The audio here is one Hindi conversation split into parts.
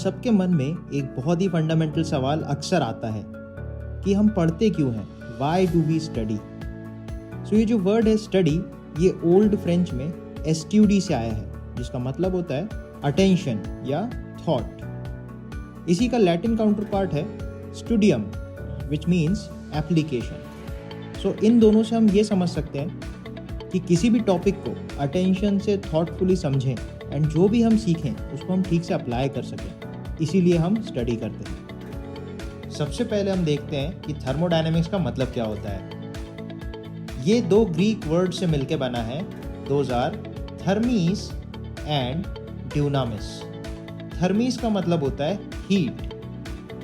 सबके मन में एक बहुत ही फंडामेंटल सवाल अक्सर आता है कि हम पढ़ते क्यों हैं, वाई डू वी स्टडी। सो ये जो वर्ड है स्टडी, ये ओल्ड फ्रेंच में एस्ट्यूडी से आया है, जिसका मतलब होता है अटेंशन या थॉट। इसी का लैटिन काउंटर पार्ट है स्टूडियम, विच मीन्स एप्लीकेशन। सो इन दोनों से हम ये समझ सकते हैं कि किसी भी टॉपिक को अटेंशन से थॉटफुली समझें एंड जो भी हम सीखें उसको हम ठीक से अप्लाई कर सकें, इसीलिए हम स्टडी करते हैं। सबसे पहले हम देखते हैं कि थर्मोडायनेमिक्स का मतलब क्या होता है। ये दो ग्रीक वर्ड से मिलके बना है, दोज आर थर्मीस एंड ड्यूनामिस। थर्मीस का मतलब होता है हीट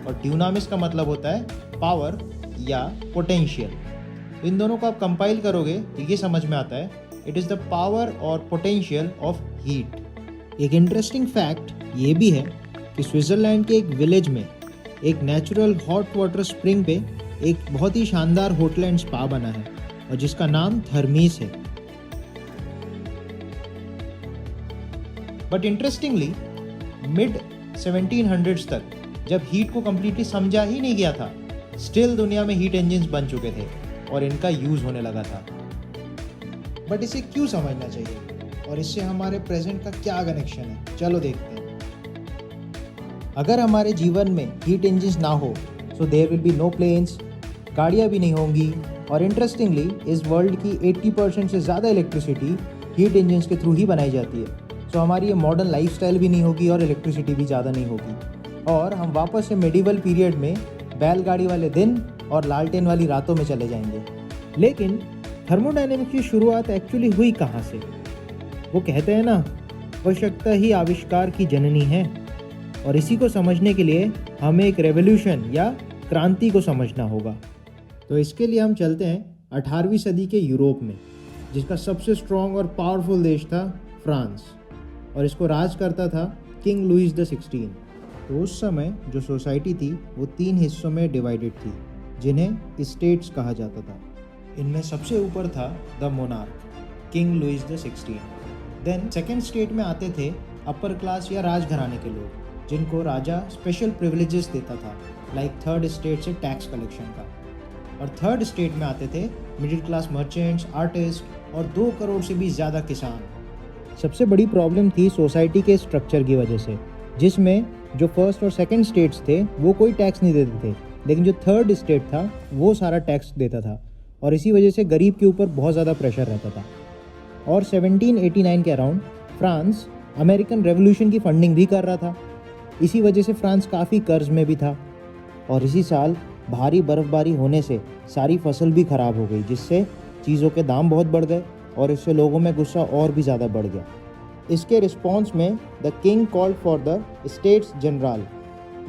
और ड्यूनामिस का मतलब होता है पावर या पोटेंशियल। इन दोनों को आप कंपाइल करोगे तो ये समझ में आता है, इट इज़ द पावर और पोटेंशियल ऑफ हीट। एक इंटरेस्टिंग फैक्ट ये भी है कि स्विट्ज़रलैंड के एक विलेज में एक नेचुरल हॉट वाटर स्प्रिंग पे एक बहुत ही शानदार होटल एंड स्पा बना है और जिसका नाम थर्मीस है। बट इंटरेस्टिंगली मिड 1700s तक जब हीट को कम्प्लीटली समझा ही नहीं गया था, स्टिल दुनिया में हीट इंजन्स बन चुके थे और इनका यूज़ होने लगा था। बट इसे क्यों समझना चाहिए और इससे हमारे प्रेजेंट का क्या कनेक्शन है, चलो देखते हैं। अगर हमारे जीवन में हीट इंजन्स ना हो so there will be no planes, गाड़ियाँ भी नहीं होंगी और इंटरेस्टिंगली इस वर्ल्ड की 80% से ज़्यादा इलेक्ट्रिसिटी हीट इंजन्स के थ्रू ही बनाई जाती है। सो हमारी ये मॉडर्न लाइफस्टाइल भी नहीं होगी और इलेक्ट्रिसिटी भी ज़्यादा नहीं होगी और हम वापस से मेडिवल पीरियड में बैलगाड़ी वाले दिन और लालटेन वाली रातों में चले जाएंगे। लेकिन थर्मोडायनेमिक्स की शुरुआत एक्चुअली हुई कहाँ से? वो कहते हैं ना, आवश्यकता ही आविष्कार की जननी है। और इसी को समझने के लिए हमें एक रेवोल्यूशन या क्रांति को समझना होगा। तो इसके लिए हम चलते हैं 18वीं सदी के यूरोप में, जिसका सबसे स्ट्रॉन्ग और पावरफुल देश था फ्रांस और इसको राज करता था किंग लुईस द 16। तो उस समय जो सोसाइटी थी वो 3 हिस्सों में डिवाइडेड थी, जिन्हें स्टेट्स कहा जाता था। इनमें सबसे ऊपर था the monarch, king Louis the 16। Then second state में आते थे अपर क्लास या राजघराने के लोग, जिनको राजा स्पेशल प्रिविलेजेस देता था, लाइक थर्ड स्टेट से टैक्स कलेक्शन का। और थर्ड स्टेट में आते थे मिडिल क्लास मर्चेंट्स, आर्टिस्ट और 2 करोड़ से भी ज़्यादा किसान। सबसे बड़ी प्रॉब्लम थी सोसाइटी के स्ट्रक्चर की वजह से, जिसमें जो फर्स्ट और सेकंड स्टेट्स थे वो कोई टैक्स नहीं देते थे, लेकिन जो थर्ड स्टेट था वो सारा टैक्स देता था और इसी वजह से गरीब के ऊपर बहुत ज़्यादा प्रेशर रहता था। और 1789 के अराउंड फ्रांस अमेरिकन रेवोल्यूशन की फंडिंग भी कर रहा था। इसी वजह से फ्रांस काफ़ी कर्ज में भी था और इसी साल भारी बर्फबारी होने से सारी फसल भी ख़राब हो गई, जिससे चीज़ों के दाम बहुत बढ़ गए और इससे लोगों में गुस्सा और भी ज़्यादा बढ़ गया। इसके रिस्पॉन्स में the king called for the states general.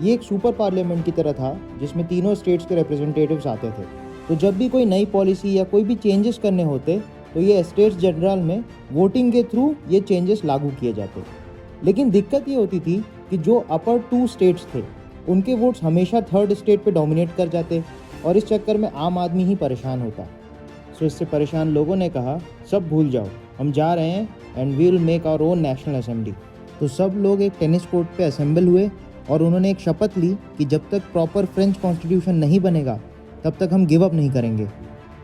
ये एक सुपर पार्लियामेंट की तरह था जिसमें तीनों स्टेट्स के रिप्रेजेंटेटिव्स आते थे। तो जब भी कोई नई पॉलिसी या कोई भी चेंजेस करने होते तो ये स्टेट्स जनरल में वोटिंग के थ्रू ये चेंजेस लागू किए जाते। लेकिन दिक्कत ये होती थी कि जो अपर 2 स्टेट्स थे उनके वोट्स हमेशा थर्ड स्टेट पे डोमिनेट कर जाते और इस चक्कर में आम आदमी ही परेशान होता। सो इससे परेशान लोगों ने कहा, सब भूल जाओ, हम जा रहे हैं and we will make our own national assembly. तो सब लोग एक टेनिस कोर्ट पे असेंबल हुए और उन्होंने एक शपथ ली कि जब तक प्रॉपर फ्रेंच कॉन्स्टिट्यूशन नहीं बनेगा तब तक हम गिव अप नहीं करेंगे।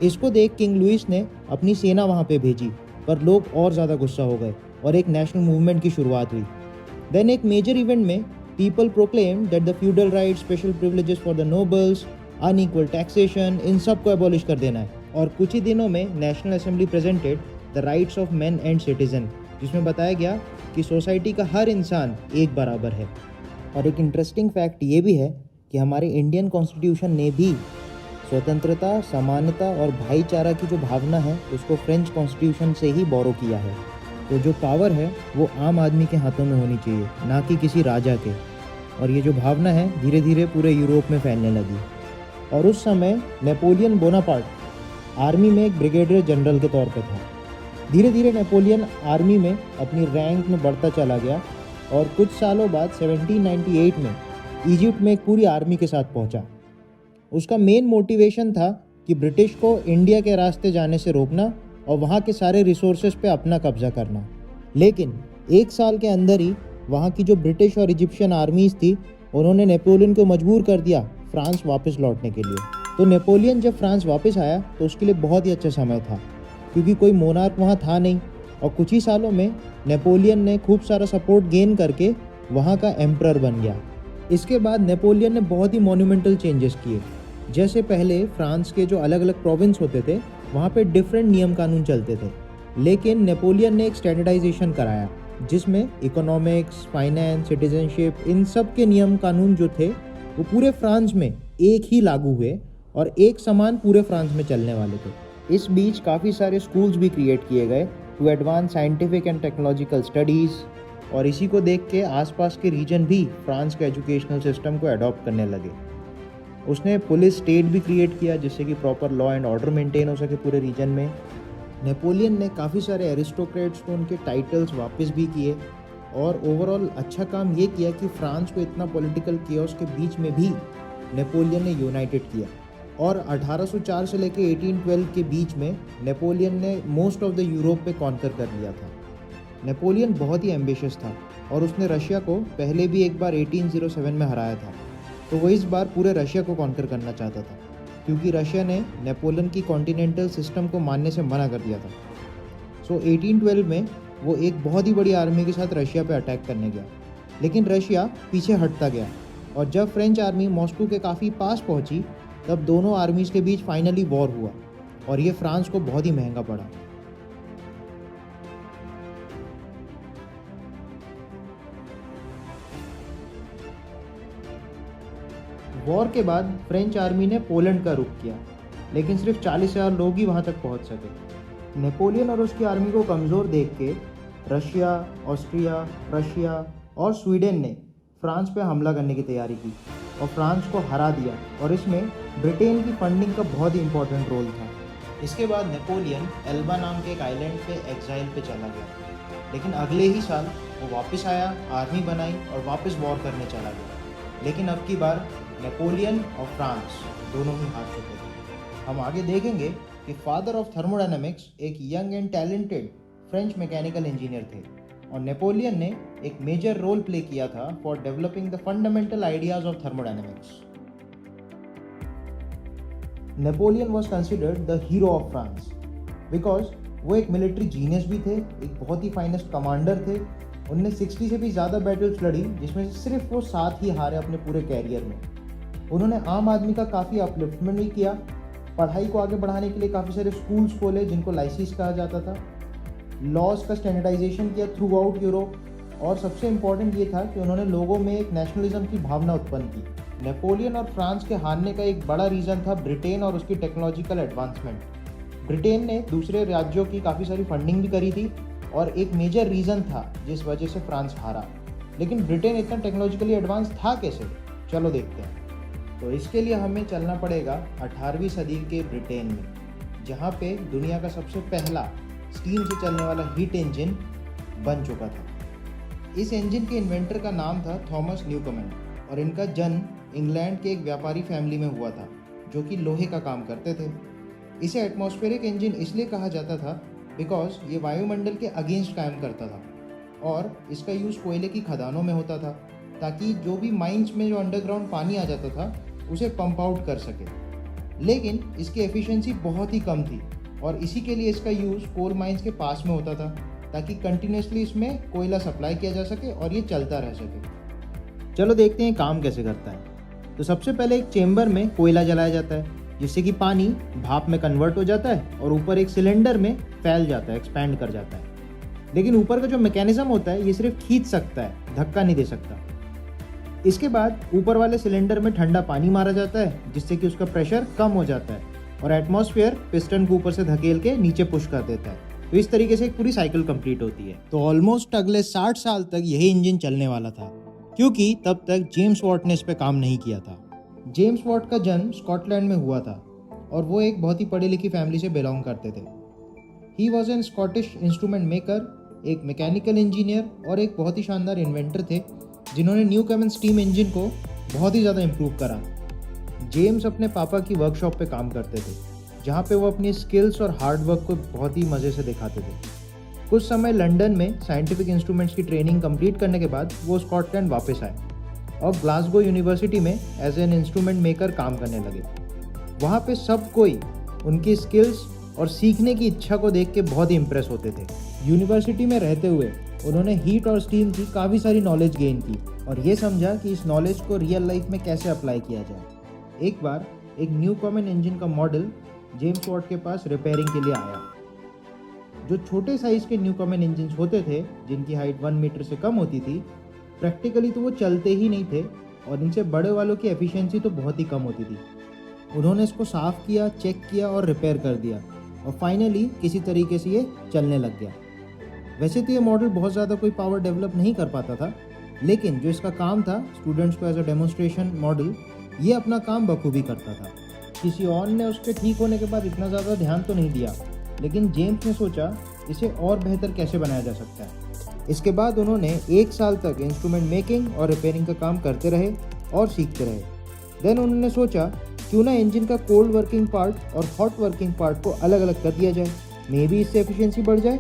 इसको देख किंग लुईस ने अपनी सेना वहाँ पे भेजी, पर लोग और ज़्यादा गुस्सा हो गए और एक नेशनल मूवमेंट की शुरुआत हुई। देन एक मेजर इवेंट में people proclaim that the feudal rights, special privileges for the nobles, unequal taxation, in सब को एबॉलिश कर देना है। और कुछ ही दिनों में national assembly presented the rights of man and citizen, जिसमें बताया गया कि सोसाइटी का हर इंसान एक बराबर है। और एक इंटरेस्टिंग फैक्ट ये भी है कि हमारे इंडियन कॉन्स्टिट्यूशन ने भी स्वतंत्रता, समानता और भाईचारा की जो भावना है उसको फ्रेंच कॉन्स्टिट्यूशन से ही बोरो किया है। तो जो पावर है वो आम आदमी के हाथों में होनी चाहिए, ना कि किसी राजा के। और ये जो भावना है धीरे धीरे पूरे यूरोप में फैलने लगी। और उस समय नेपोलियन बोनापार्ट आर्मी में एक ब्रिगेडियर जनरल के तौर पे था। धीरे धीरे नेपोलियन आर्मी में अपनी रैंक में बढ़ता चला गया और कुछ सालों बाद 1798 में इजिप्ट में एक पूरी आर्मी के साथ पहुंचा। उसका मेन मोटिवेशन था कि ब्रिटिश को इंडिया के रास्ते जाने से रोकना और वहाँ के सारे रिसोर्सेज पे अपना कब्जा करना। लेकिन 1 साल के अंदर ही वहाँ की जो ब्रिटिश और इजिप्शियन आर्मीज़ थी उन्होंने नेपोलियन को मजबूर कर दिया फ्रांस वापस लौटने के लिए। तो नेपोलियन जब फ्रांस वापस आया तो उसके लिए बहुत ही अच्छा समय था, क्योंकि कोई मोनार्क वहाँ था नहीं और कुछ ही सालों में नेपोलियन ने खूब सारा सपोर्ट गेन करके वहाँ का एम्परर बन गया। इसके बाद नेपोलियन ने बहुत ही मोन्यूमेंटल चेंजेस किए। जैसे पहले फ्रांस के जो अलग अलग प्रोविंस होते थे वहाँ पे डिफरेंट नियम कानून चलते थे, लेकिन नेपोलियन ने एक स्टैंडर्डाइजेशन कराया जिसमें इकोनॉमिक्स, फाइनेंस, सिटीजनशिप, इन सब के नियम कानून जो थे वो पूरे फ्रांस में एक ही लागू हुए और एक समान पूरे फ्रांस में चलने वाले थे। इस बीच काफ़ी सारे स्कूल्स भी क्रिएट किए गए to advance scientific and technological studies, और इसी को देख के आसपास के रीजन भी फ्रांस के एजुकेशनल सिस्टम को अडॉप्ट करने लगे। उसने पुलिस स्टेट भी क्रिएट किया जिससे कि proper law and order maintain हो सके पूरे रीजन में। नेपोलियन ने काफ़ी सारे एरिस्टोक्रेट्स को उनके टाइटल्स वापस भी किए और ओवरऑल अच्छा काम ये किया कि फ्रांस को इतना पॉलिटिकल केओस के बीच में भी नेपोलियन ने यूनाइटेड किया। और 1804 से लेके 1812 के बीच में नेपोलियन ने मोस्ट ऑफ द यूरोप पे कॉन्कर कर लिया था। नेपोलियन बहुत ही एम्बिशियस था और उसने रशिया को पहले भी एक बार 1807 में हराया था, तो वो इस बार पूरे रशिया को कॉन्कर करना चाहता था, क्योंकि रशिया ने नेपोलियन की कॉन्टिनेंटल सिस्टम को मानने से मना कर दिया था। सो 1812 में वो एक बहुत ही बड़ी आर्मी के साथ रशिया पे अटैक करने गया, लेकिन रशिया पीछे हटता गया और जब फ्रेंच आर्मी मॉस्को के काफ़ी पास पहुंची तब दोनों आर्मीज़ के बीच फाइनली वॉर हुआ और ये फ्रांस को बहुत ही महंगा पड़ा। वॉर के बाद फ्रेंच आर्मी ने पोलैंड का रुख किया, लेकिन सिर्फ 40,000 लोग ही वहां तक पहुंच सके। नेपोलियन और उसकी आर्मी को कमज़ोर देख के रशिया, ऑस्ट्रिया, रशिया और स्वीडन ने फ्रांस पे हमला करने की तैयारी की और फ्रांस को हरा दिया, और इसमें ब्रिटेन की फंडिंग का बहुत ही इंपॉर्टेंट रोल था। इसके बाद नेपोलियन एल्बा नाम के एक आइलैंड पे एग्जाइल पे चला गया, लेकिन अगले ही साल वो वापस आया, आर्मी बनाई और वापस वॉर करने चला गया। लेकिन अब की बार नेपोलियन और फ्रांस दोनों ही हार चुके थे। हम आगे देखेंगे कि फादर ऑफ थर्मोडायनामिक्स एक young and talented French mechanical engineer थे और नेपोलियन ने एक मेजर रोल प्ले किया था for developing the fundamental ideas of thermodynamics. Napoleon was considered the hero of France because वो एक मिलिट्री जीनियस भी थे, एक बहुत ही फाइनेस्ट कमांडर थे। उनने 60 से भी ज़्यादा बैटल्स लड़ी, जिसमें से सिर्फ वो 7 ही हारे अपने पूरे कैरियर में। उन्होंने आम आदमी का काफ़ी अपलिफ्टमेंट भी किया, पढ़ाई को आगे बढ़ाने के लिए काफ़ी सारे स्कूल्स खोले जिनको लाइसेंस कहा जाता था, लॉज का स्टैंडर्डाइजेशन किया थ्रू आउट यूरोप, और सबसे इम्पॉर्टेंट ये था कि उन्होंने लोगों में एक नेशनलिज्म की भावना उत्पन्न की। नेपोलियन और फ्रांस के हारने का एक बड़ा रीज़न था ब्रिटेन और उसकी टेक्नोलॉजिकल एडवांसमेंट। ब्रिटेन ने दूसरे राज्यों की काफ़ी सारी फंडिंग भी करी थी और एक मेजर रीज़न था जिस वजह से फ्रांस हारा। लेकिन ब्रिटेन इतना टेक्नोलॉजिकली एडवांस था कैसे? चलो देखते हैं। तो इसके लिए हमें चलना पड़ेगा 18वीं सदी के ब्रिटेन में, जहाँ पे दुनिया का सबसे पहला स्टीम से चलने वाला हीट इंजन बन चुका था। इस इंजन के इन्वेंटर का नाम था थॉमस न्यूकमन और इनका जन्म इंग्लैंड के एक व्यापारी फैमिली में हुआ था जो कि लोहे का काम करते थे। इसे एटमॉस्फेरिक इंजन इसलिए कहा जाता था बिकॉज ये वायुमंडल के अगेंस्ट काम करता था और इसका यूज़ कोयले की खदानों में होता था ताकि जो भी माइंस में जो अंडरग्राउंड पानी आ जाता था उसे पंप आउट कर सके। लेकिन इसकी एफिशिएंसी बहुत ही कम थी और इसी के लिए इसका यूज़ कोल माइंस के पास में होता था ताकि कंटिन्यूसली इसमें कोयला सप्लाई किया जा सके और ये चलता रह सके। चलो देखते हैं काम कैसे करता है। तो सबसे पहले एक चेम्बर में कोयला जलाया जाता है जिससे कि पानी भाप में कन्वर्ट हो जाता है और ऊपर एक सिलेंडर में फैल जाता है, एक्सपैंड कर जाता है। लेकिन ऊपर का जो मैकेनिज्म होता है ये सिर्फ खींच सकता है, धक्का नहीं दे सकता। इसके बाद ऊपर वाले सिलेंडर में ठंडा पानी मारा जाता है जिससे कि उसका प्रेशर कम हो जाता है और एटमॉस्फेयर पिस्टन को ऊपर से धकेल के नीचे पुश कर देता है। तो इस तरीके से एक पूरी साइकिल कंप्लीट होती है। तो ऑलमोस्ट अगले 60 साल तक यही इंजन चलने वाला था क्योंकि तब तक जेम्स वॉट ने इस पर काम नहीं किया था। जेम्स वॉट का जन्म स्कॉटलैंड में हुआ था और वो एक बहुत ही पढ़ी लिखी फैमिली से बिलोंग करते थे। He was an Scottish instrument maker, एक मैकेनिकल इंजीनियर और एक बहुत ही शानदार इन्वेंटर थे जिन्होंने न्यूकमन स्टीम इंजन को बहुत ही ज़्यादा इम्प्रूव करा। जेम्स अपने पापा की वर्कशॉप पे काम करते थे जहाँ पे वो अपनी स्किल्स और हार्डवर्क को बहुत ही मज़े से दिखाते थे। कुछ समय लंदन में साइंटिफिक इंस्ट्रूमेंट्स की ट्रेनिंग कंप्लीट करने के बाद वो स्कॉटलैंड वापस आए और ग्लासगो यूनिवर्सिटी में एज एन इंस्ट्रूमेंट मेकर काम करने लगे। वहाँ पे सब कोई उनकी स्किल्स और सीखने की इच्छा को देख के बहुत ही इम्प्रेस होते थे। यूनिवर्सिटी में रहते हुए उन्होंने हीट और स्टीम की काफ़ी सारी नॉलेज गेन की और ये समझा कि इस नॉलेज को रियल लाइफ में कैसे अप्लाई किया जाए। एक बार एक न्यूकॉमन इंजन का मॉडल जेम्स वॉट के पास रिपेयरिंग के लिए आया। जो छोटे साइज के न्यूकॉमन इंजन होते थे जिनकी हाइट 1 मीटर से कम होती थी, प्रैक्टिकली तो वो चलते ही नहीं थे और इनसे बड़े वालों की एफिशिएंसी तो बहुत ही कम होती थी। उन्होंने इसको साफ़ किया, चेक किया और रिपेयर कर दिया और फाइनली किसी तरीके से ये चलने लग गया। वैसे तो ये मॉडल बहुत ज़्यादा कोई पावर डेवलप नहीं कर पाता था, लेकिन जो इसका काम था स्टूडेंट्स को एज अ डेमोन्स्ट्रेशन मॉडल, ये अपना काम बखूबी करता था। किसी और ने उसके ठीक होने के बाद इतना ज़्यादा ध्यान तो नहीं दिया, लेकिन जेम्स ने सोचा इसे और बेहतर कैसे बनाया जा सकता है। इसके बाद उन्होंने 1 साल तक इंस्ट्रूमेंट मेकिंग और रिपेयरिंग का काम करते रहे और सीखते रहे। देन उन्होंने सोचा क्यों ना इंजन का कोल्ड वर्किंग पार्ट और हॉट वर्किंग पार्ट को अलग अलग कर दिया जाए, मे बी इससे एफिशिएंसी बढ़ जाए।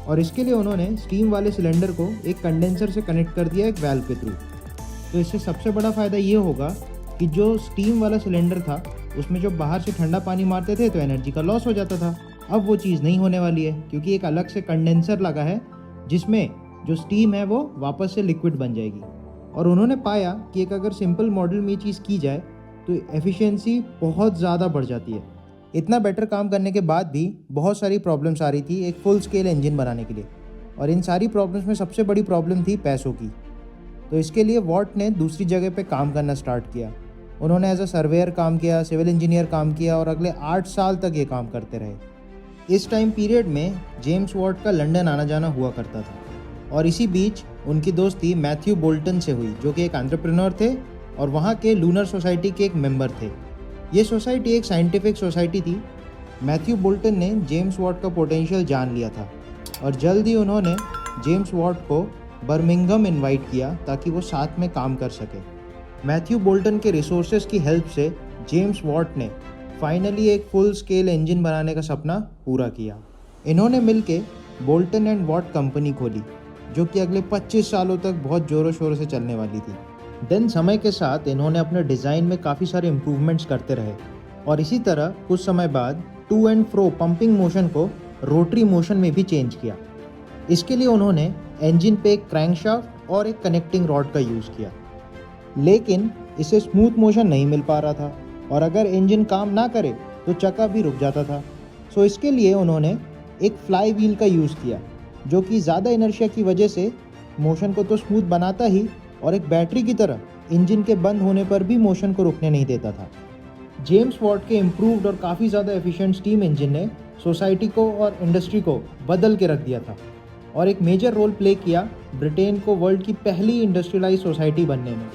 और इसके लिए उन्होंने स्टीम वाले सिलेंडर को एक कंडेंसर से कनेक्ट कर दिया एक वाल्व के थ्रू। तो इससे सबसे बड़ा फ़ायदा ये होगा कि जो स्टीम वाला सिलेंडर था उसमें जो बाहर से ठंडा पानी मारते थे तो एनर्जी का लॉस हो जाता था। अब वो चीज़ नहीं होने वाली है क्योंकि एक अलग से कंडेंसर लगा है जिसमें जो स्टीम है वो वापस से लिक्विड बन जाएगी। और उन्होंने पाया कि एक अगर सिंपल मॉडल में ये चीज़ की जाए तो एफिशिएंसी बहुत ज़्यादा बढ़ जाती है। इतना बेटर काम करने के बाद भी बहुत सारी प्रॉब्लम्स आ रही थी एक फुल स्केल इंजन बनाने के लिए, और इन सारी प्रॉब्लम्स में सबसे बड़ी प्रॉब्लम थी पैसों की। तो इसके लिए वॉट ने दूसरी जगह पे काम करना स्टार्ट किया। उन्होंने एज अ सर्वेयर काम किया, सिविल इंजीनियर काम किया और अगले 8 साल तक ये काम करते रहे। इस टाइम पीरियड में जेम्स वॉट का लंदन आना जाना हुआ करता था और इसी बीच उनकी दोस्ती मैथ्यू बोल्टन से हुई जो कि एक एंटरप्रेन्योर थे और वहाँ के लूनर सोसाइटी के एक मेंबर थे। ये सोसाइटी एक साइंटिफिक सोसाइटी थी। मैथ्यू बोल्टन ने जेम्स वॉट का पोटेंशियल जान लिया था और जल्द ही उन्होंने जेम्स वॉट को बर्मिंघम इनवाइट किया ताकि वो साथ में काम कर सके। मैथ्यू बोल्टन के रिसोर्सेज की हेल्प से जेम्स वॉट ने फाइनली एक फुल स्केल इंजन बनाने का सपना पूरा किया। इन्होंने मिलके बोल्टन एंड वॉट कंपनी खोली जो कि अगले 25 सालों तक बहुत ज़ोरों शोरों से चलने वाली थी। देन समय के साथ इन्होंने अपने डिज़ाइन में काफ़ी सारे इम्प्रूवमेंट्स करते रहे और इसी तरह कुछ समय बाद to and fro pumping motion को रोटरी मोशन में भी चेंज किया। इसके लिए उन्होंने इंजन पे एक क्रैंकशाफ्ट और एक कनेक्टिंग रॉड का यूज़ किया, लेकिन इसे स्मूथ मोशन नहीं मिल पा रहा था और अगर इंजन काम ना करे तो चक्का भी रुक जाता था। सो इसके लिए उन्होंने एक फ्लाई व्हील का यूज़ किया जो कि ज़्यादा इनर्शिया की वजह से मोशन को तो स्मूथ बनाता ही और एक बैटरी की तरह इंजन के बंद होने पर भी मोशन को रुकने नहीं देता था। जेम्स वॉट के इम्प्रूव्ड और काफ़ी ज़्यादा एफिशिएंट स्टीम इंजन ने सोसाइटी को और इंडस्ट्री को बदल के रख दिया था और एक मेजर रोल प्ले किया ब्रिटेन को वर्ल्ड की पहली इंडस्ट्रियलाइज सोसाइटी बनने में।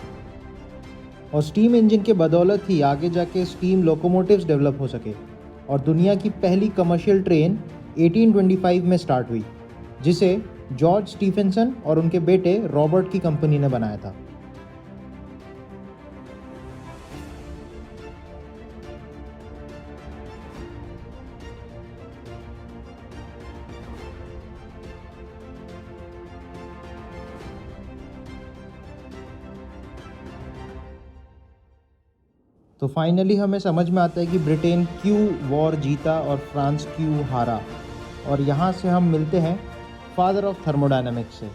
और स्टीम इंजन के बदौलत ही आगे जाके स्टीम लोकोमोटिव्स डेवलप हो सके और दुनिया की पहली कमर्शियल ट्रेन 1825 में स्टार्ट हुई जिसे जॉर्ज स्टीफेंसन और उनके बेटे रॉबर्ट की कंपनी ने बनाया था। तो फाइनली हमें समझ में आता है कि ब्रिटेन क्यों वॉर जीता और फ्रांस क्यों हारा, और यहाँ से हम मिलते हैं फादर ऑफ थर्मोडायनामिक्स से।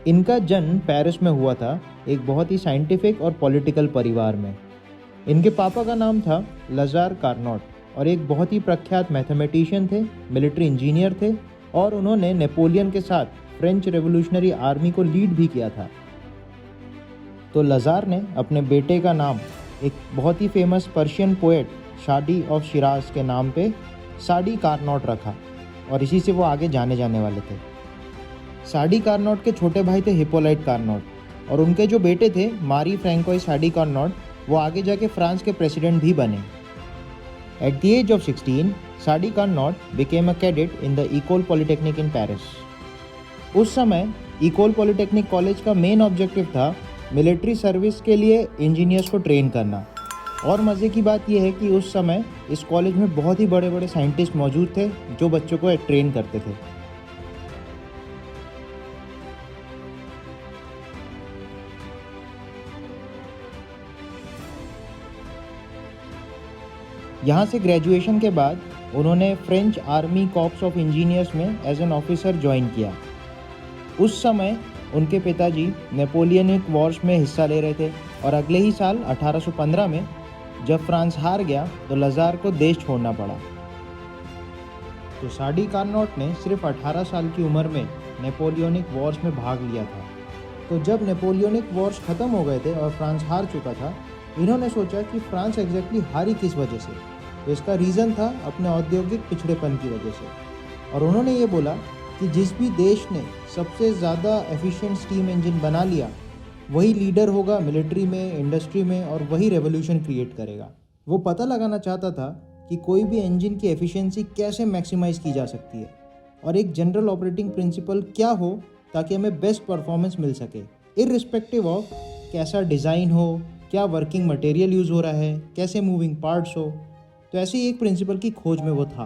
इनका जन्म पेरिस में हुआ था, एक बहुत ही साइंटिफिक और पॉलिटिकल परिवार में। इनके पापा का नाम था लज़ार कार्नोट और एक बहुत ही प्रख्यात मैथमेटिशियन थे, मिलिट्री इंजीनियर थे और उन्होंने नेपोलियन के साथ फ्रेंच रेवोल्यूशनरी आर्मी को लीड भी किया था। तो लज़ार ने अपने बेटे का नाम एक बहुत ही फेमस पर्शियन पोएट शादी ऑफ शिराज के नाम पे साडी कार्नोट रखा और इसी से वो आगे जाने वाले थे। साडी कार्नोट के छोटे भाई थे हिप्पोलाइट कार्नोट और उनके जो बेटे थे मारी फ्रैंकोइस साडी कार्नोट, वो आगे जाके फ्रांस के प्रेसिडेंट भी बने। At the age of 16, Sadi Carnot became a cadet in the Ecole Polytechnique in Paris. उस समय इकोल पॉलिटेक्निक कॉलेज का मेन ऑब्जेक्टिव था मिलिट्री सर्विस के लिए इंजीनियर्स को ट्रेन करना। और मज़े की बात यह है कि उस समय इस कॉलेज में बहुत ही बड़े बड़े साइंटिस्ट मौजूद थे जो बच्चों को ट्रेन करते थे। यहाँ से ग्रेजुएशन के बाद उन्होंने French army corps of engineers में एज एन ऑफिसर ज्वाइन किया। उस समय उनके पिताजी नेपोलियनिक वॉर्स में हिस्सा ले रहे थे और अगले ही साल 1815 में जब फ्रांस हार गया तो लज़ार को देश छोड़ना पड़ा। तो साडी कार्नोट ने सिर्फ 18 साल की उम्र में नेपोलियनिक वॉर्स में भाग लिया था। तो जब नेपोलियनिक वॉर्स ख़त्म हो गए थे और फ्रांस हार चुका था, इन्होंने सोचा कि फ्रांस एग्जैक्टली हारी किस वजह से। तो इसका रीज़न था अपने औद्योगिक पिछड़ेपन की वजह से। और उन्होंने ये बोला कि जिस भी देश ने सबसे ज़्यादा एफिशिएंट स्टीम इंजन बना लिया वही लीडर होगा मिलिट्री में, इंडस्ट्री में, और वही रेवोल्यूशन क्रिएट करेगा। वो पता लगाना चाहता था कि कोई भी इंजन की एफिशिएंसी कैसे मैक्सिमाइज़ की जा सकती है और एक जनरल ऑपरेटिंग प्रिंसिपल क्या हो ताकि हमें बेस्ट परफॉर्मेंस मिल सके, इररिस्पेक्टिव ऑफ कैसा डिज़ाइन हो, क्या वर्किंग मटेरियल यूज़ हो रहा है, कैसे मूविंग पार्ट्स हो। तो ऐसी एक प्रिंसिपल की खोज में वो था।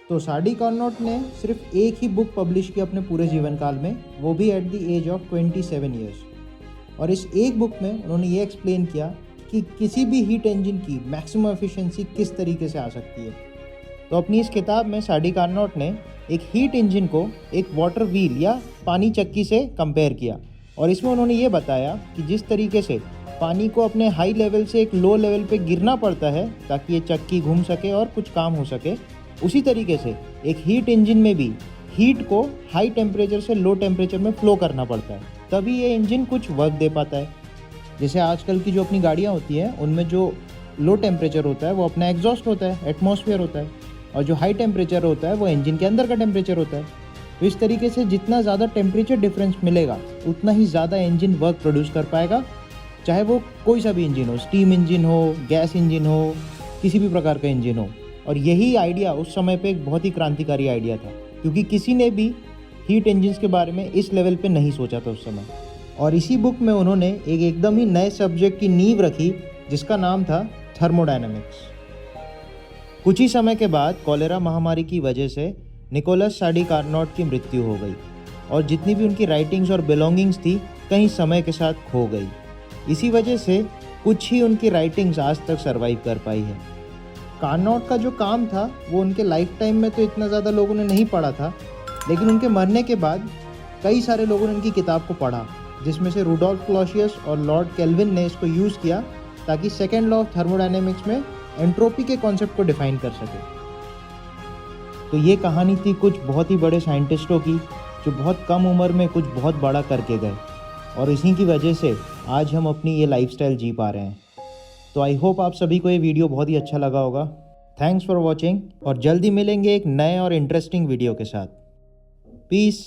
तो साडी कार्नोट ने सिर्फ एक ही बुक पब्लिश की अपने पूरे जीवन काल में, वो भी at the age of 27 years. और इस एक बुक में उन्होंने ये एक्सप्लेन किया कि किसी भी हीट इंजन की मैक्सिमम एफिशिएंसी किस तरीके से आ सकती है। तो अपनी इस किताब में साडी कार्नोट ने एक हीट इंजन को एक वाटर व्हील या पानी चक्की से कंपेयर किया और इसमें उन्होंने ये बताया कि जिस तरीके से पानी को अपने हाई लेवल से एक लो लेवल पे गिरना पड़ता है ताकि ये चक्की घूम सके और कुछ काम हो सके, उसी तरीके से एक हीट इंजन में भी हीट को हाई टेम्परेचर से लो टेम्परेचर में फ्लो करना पड़ता है, तभी ये इंजन कुछ वर्क दे पाता है। जैसे आजकल की जो अपनी गाड़ियाँ होती हैं उनमें जो लो टेम्परेचर होता है वो अपना एग्जॉस्ट होता है, एटमॉस्फेयर होता है, और जो हाई टेम्परेचर होता है वो इंजन के अंदर का टेम्परेचर होता है। तो इस तरीके से जितना ज़्यादा टेम्परेचर डिफरेंस मिलेगा उतना ही ज़्यादा इंजन वर्क प्रोड्यूस कर पाएगा, चाहे वो कोई सा भी इंजन हो, स्टीम इंजन हो, गैस इंजन हो, किसी भी प्रकार का इंजन हो। और यही आइडिया उस समय पे एक बहुत ही क्रांतिकारी आइडिया था, क्योंकि किसी ने भी हीट इंजन्स के बारे में इस लेवल पे नहीं सोचा था उस समय। और इसी बुक में उन्होंने एक एकदम ही नए सब्जेक्ट की नींव रखी जिसका नाम था थर्मोडायनामिक्स। कुछ ही समय के बाद कॉलेरा महामारी की वजह से निकोलस साडी कार्नोट की मृत्यु हो गई और जितनी भी उनकी राइटिंग्स और बिलोंगिंग्स थी कहीं समय के साथ खो गई। इसी वजह से कुछ ही उनकी राइटिंग्स आज तक सरवाइव कर पाई है। कार्नोट का जो काम था वो उनके लाइफ टाइम में तो इतना ज़्यादा लोगों ने नहीं पढ़ा था, लेकिन उनके मरने के बाद कई सारे लोगों ने उनकी किताब को पढ़ा, जिसमें से रुडोल्फ क्लॉसियस और लॉर्ड केल्विन ने इसको यूज़ किया ताकि सेकेंड लॉ ऑफ थर्मोडायनेमिक्स में एंट्रोपी के कॉन्सेप्ट को डिफाइन कर सके। तो ये कहानी थी कुछ बहुत ही बड़े साइंटिस्टों की जो बहुत कम उम्र में कुछ बहुत बड़ा करके गए, और इसी की वजह से आज हम अपनी ये लाइफस्टाइल जी पा रहे हैं। तो आई होप आप सभी को ये वीडियो बहुत ही अच्छा लगा होगा। थैंक्स फॉर वॉचिंग, और जल्दी मिलेंगे एक नए और इंटरेस्टिंग वीडियो के साथ। पीस।